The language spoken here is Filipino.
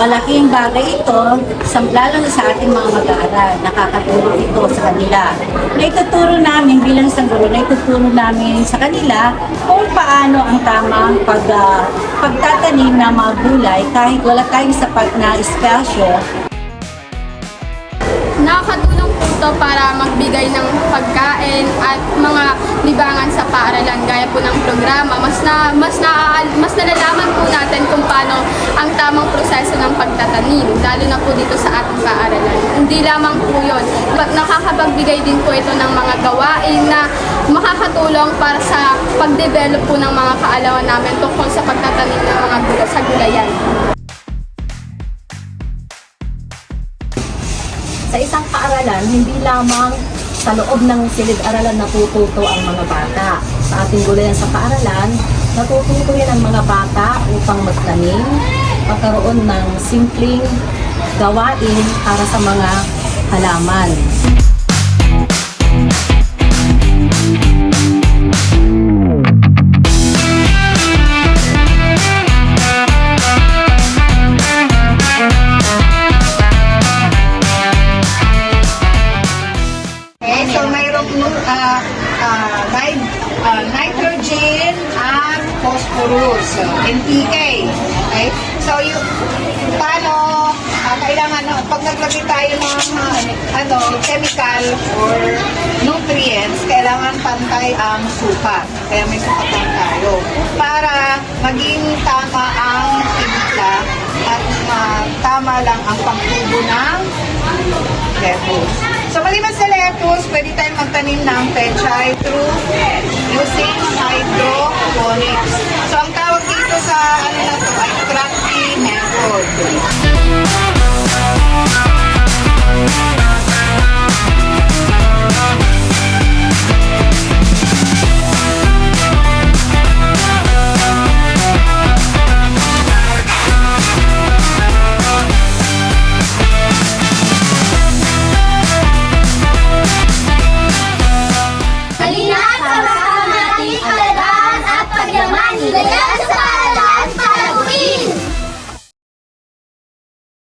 Malaking bagay ito, lalo na sa ating mga mag-aaral. Nakakatulong ito sa kanila. Naituturo namin bilang isang guro, naituturo namin sa kanila kung paano ang tamang pagtatanim ng mga gulay kahit wala tayong sapat na espasyo. Nakakatulong po ito para magbigay ng pagkain at mga libangan sa paaralan gaya po ng programa. Mas nalalaman po natin kung paano ang tamang proseso ng pagtatanim, lalo na po dito sa ating paaralan. Hindi lamang po yun. Nakakapagbigay din po ito ng mga gawain na makakatulong para sa pag-develop po ng mga kaalaman namin tungkol sa pagtatanim ng mga gulayan. Sa isang paaralan, hindi lamang sa loob ng silid-aralan natututo ang mga bata. Sa ating gulayan sa paaralan, natututo rin ang mga bata upang magtanim, magkaroon ng simpleng gawain para sa mga halaman. So mayroong nitrogen at phosphorus, NPK. Okay? So paano kailangan pag naglagay tayo ng chemical or nutrients, kailangan pantay ang sukat. Kaya may sukat lang tayo para maging tama ang timpla at tama lang ang pagtubo ng lettuce. So, maliban sa lettuce, pwede tayong magtanim ng pechay through using hydroponics. So, ang tawag dito sa ay crafty method.